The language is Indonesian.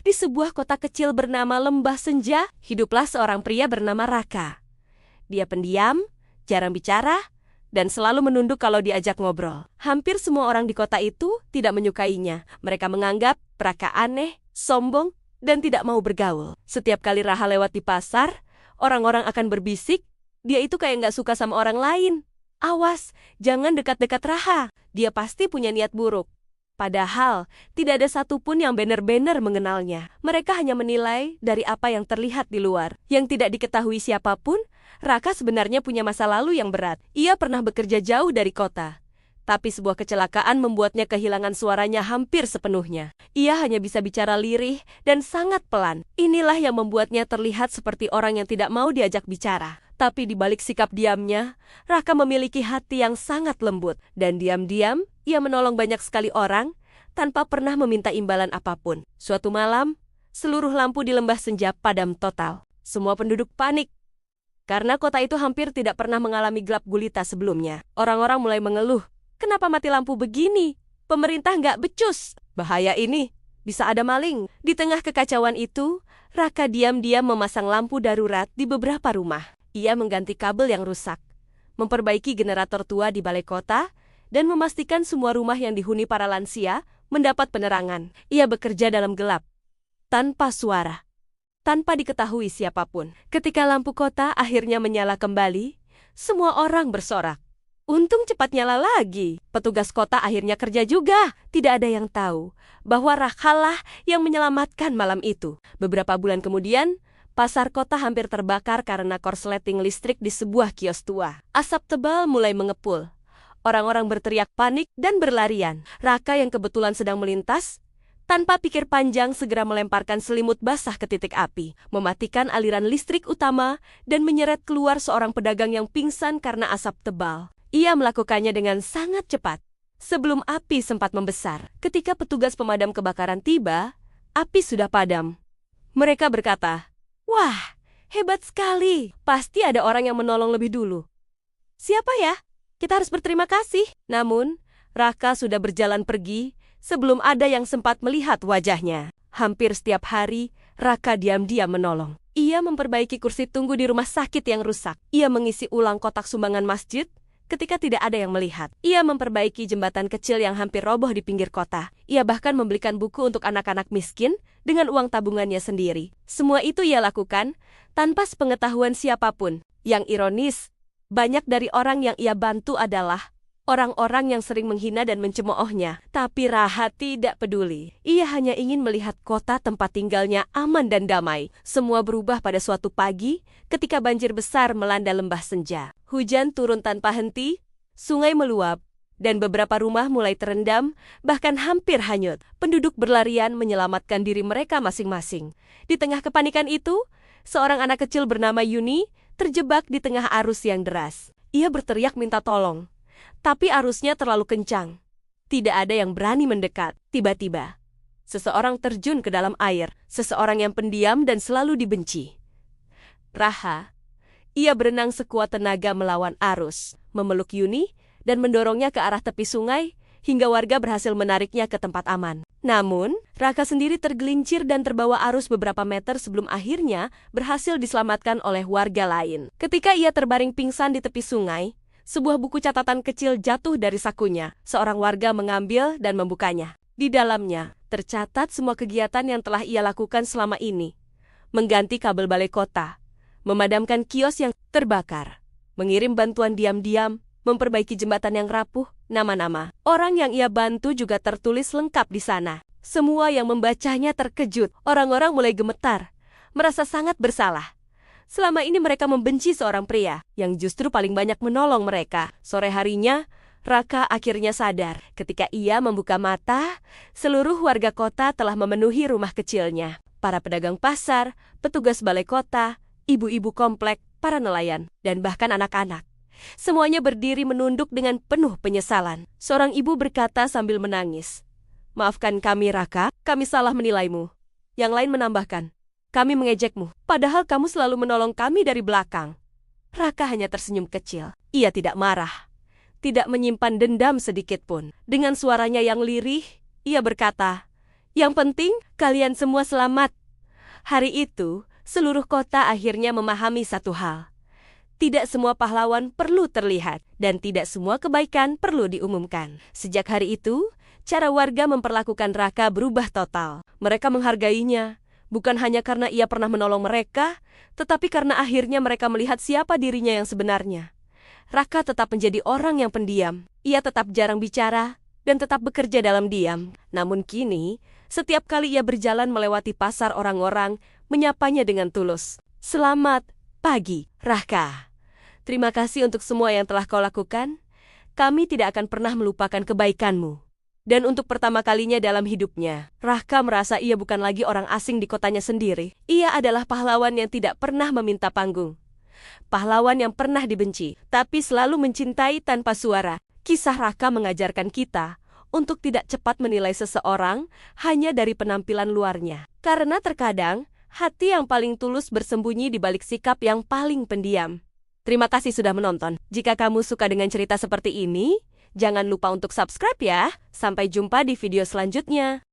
Di sebuah kota kecil bernama Lembah Senja, hiduplah seorang pria bernama Raka. Dia pendiam, jarang bicara, dan selalu menunduk kalau diajak ngobrol. Hampir semua orang di kota itu tidak menyukainya. Mereka menganggap Raka aneh, sombong, dan tidak mau bergaul. Setiap kali Raha lewat di pasar, orang-orang akan berbisik, dia itu kayak nggak suka sama orang lain. Awas, jangan dekat-dekat Raha, dia pasti punya niat buruk. Padahal, tidak ada satupun yang benar-benar mengenalnya. Mereka hanya menilai dari apa yang terlihat di luar. Yang tidak diketahui siapapun, Raka sebenarnya punya masa lalu yang berat. Ia pernah bekerja jauh dari kota. Tapi sebuah kecelakaan membuatnya kehilangan suaranya hampir sepenuhnya. Ia hanya bisa bicara lirih dan sangat pelan. Inilah yang membuatnya terlihat seperti orang yang tidak mau diajak bicara. Tapi di balik sikap diamnya, Raka memiliki hati yang sangat lembut. Dan diam-diam, ia menolong banyak sekali orang tanpa pernah meminta imbalan apapun. Suatu malam, seluruh lampu di Lembah Senja padam total. Semua penduduk panik. Karena kota itu hampir tidak pernah mengalami gelap gulita sebelumnya. Orang-orang mulai mengeluh. Kenapa mati lampu begini? Pemerintah nggak becus. Bahaya ini. Bisa ada maling. Di tengah kekacauan itu, Raka diam-diam memasang lampu darurat di beberapa rumah. Ia mengganti kabel yang rusak, memperbaiki generator tua di balai kota, dan memastikan semua rumah yang dihuni para lansia mendapat penerangan. Ia bekerja dalam gelap, tanpa suara, tanpa diketahui siapapun. Ketika lampu kota akhirnya menyala kembali, semua orang bersorak. Untung cepat nyala lagi. Petugas kota akhirnya kerja juga. Tidak ada yang tahu bahwa Rakalah yang menyelamatkan malam itu. Beberapa bulan kemudian, pasar kota hampir terbakar karena korsleting listrik di sebuah kios tua. Asap tebal mulai mengepul. Orang-orang berteriak panik dan berlarian. Raka yang kebetulan sedang melintas, tanpa pikir panjang segera melemparkan selimut basah ke titik api, mematikan aliran listrik utama, dan menyeret keluar seorang pedagang yang pingsan karena asap tebal. Ia melakukannya dengan sangat cepat, sebelum api sempat membesar. Ketika petugas pemadam kebakaran tiba, api sudah padam. Mereka berkata, "Wah, hebat sekali. Pasti ada orang yang menolong lebih dulu. Siapa ya? Kita harus berterima kasih." Namun, Raka sudah berjalan pergi sebelum ada yang sempat melihat wajahnya. Hampir setiap hari, Raka diam-diam menolong. Ia memperbaiki kursi tunggu di rumah sakit yang rusak. Ia mengisi ulang kotak sumbangan masjid ketika tidak ada yang melihat. Ia memperbaiki jembatan kecil yang hampir roboh di pinggir kota. Ia bahkan membelikan buku untuk anak-anak miskin dengan uang tabungannya sendiri. Semua itu ia lakukan tanpa sepengetahuan siapapun. Yang ironis, banyak dari orang yang ia bantu adalah orang-orang yang sering menghina dan mencemoohnya. Tapi Raha tidak peduli. Ia hanya ingin melihat kota tempat tinggalnya aman dan damai. Semua berubah pada suatu pagi ketika banjir besar melanda Lembah Senja. Hujan turun tanpa henti, sungai meluap, dan beberapa rumah mulai terendam, bahkan hampir hanyut. Penduduk berlarian menyelamatkan diri mereka masing-masing. Di tengah kepanikan itu, seorang anak kecil bernama Yuni terjebak di tengah arus yang deras. Ia berteriak minta tolong. Tapi arusnya terlalu kencang. Tidak ada yang berani mendekat. Tiba-tiba, seseorang terjun ke dalam air. Seseorang yang pendiam dan selalu dibenci. Raha. Ia berenang sekuat tenaga melawan arus, memeluk Yuni, dan mendorongnya ke arah tepi sungai, hingga warga berhasil menariknya ke tempat aman. Namun, Raka sendiri tergelincir dan terbawa arus beberapa meter sebelum akhirnya berhasil diselamatkan oleh warga lain. Ketika ia terbaring pingsan di tepi sungai, sebuah buku catatan kecil jatuh dari sakunya. Seorang warga mengambil dan membukanya. Di dalamnya, tercatat semua kegiatan yang telah ia lakukan selama ini. Mengganti kabel balai kota, memadamkan kios yang terbakar, mengirim bantuan diam-diam, memperbaiki jembatan yang rapuh, nama-nama orang yang ia bantu juga tertulis lengkap di sana. Semua yang membacanya terkejut. Orang-orang mulai gemetar, merasa sangat bersalah. Selama ini mereka membenci seorang pria yang justru paling banyak menolong mereka. Sore harinya, Raka akhirnya sadar. Ketika ia membuka mata, seluruh warga kota telah memenuhi rumah kecilnya. Para pedagang pasar, petugas balai kota, ibu-ibu komplek, para nelayan, dan bahkan anak-anak. Semuanya berdiri menunduk dengan penuh penyesalan. Seorang ibu berkata sambil menangis, "Maafkan kami, Raka, kami salah menilaimu." Yang lain menambahkan, "Kami mengejekmu, padahal kamu selalu menolong kami dari belakang." Raka hanya tersenyum kecil. Ia tidak marah, tidak menyimpan dendam sedikit pun. Dengan suaranya yang lirih, ia berkata, Yang penting, kalian semua selamat. Hari itu, seluruh kota akhirnya memahami satu hal. Tidak semua pahlawan perlu terlihat, dan tidak semua kebaikan perlu diumumkan. Sejak hari itu, cara warga memperlakukan Raka berubah total. Mereka menghargainya, bukan hanya karena ia pernah menolong mereka, tetapi karena akhirnya mereka melihat siapa dirinya yang sebenarnya. Raka tetap menjadi orang yang pendiam. Ia tetap jarang bicara, dan tetap bekerja dalam diam. Namun kini, setiap kali ia berjalan melewati pasar, orang-orang menyapanya dengan tulus. Selamat pagi, Raka. Terima kasih untuk semua yang telah kau lakukan. Kami tidak akan pernah melupakan kebaikanmu. Dan untuk pertama kalinya dalam hidupnya, Raka merasa ia bukan lagi orang asing di kotanya sendiri. Ia adalah pahlawan yang tidak pernah meminta panggung. Pahlawan yang pernah dibenci, tapi selalu mencintai tanpa suara. Kisah Raka mengajarkan kita untuk tidak cepat menilai seseorang hanya dari penampilan luarnya. Karena terkadang, hati yang paling tulus bersembunyi di balik sikap yang paling pendiam. Terima kasih sudah menonton. Jika kamu suka dengan cerita seperti ini, jangan lupa untuk subscribe ya. Sampai jumpa di video selanjutnya.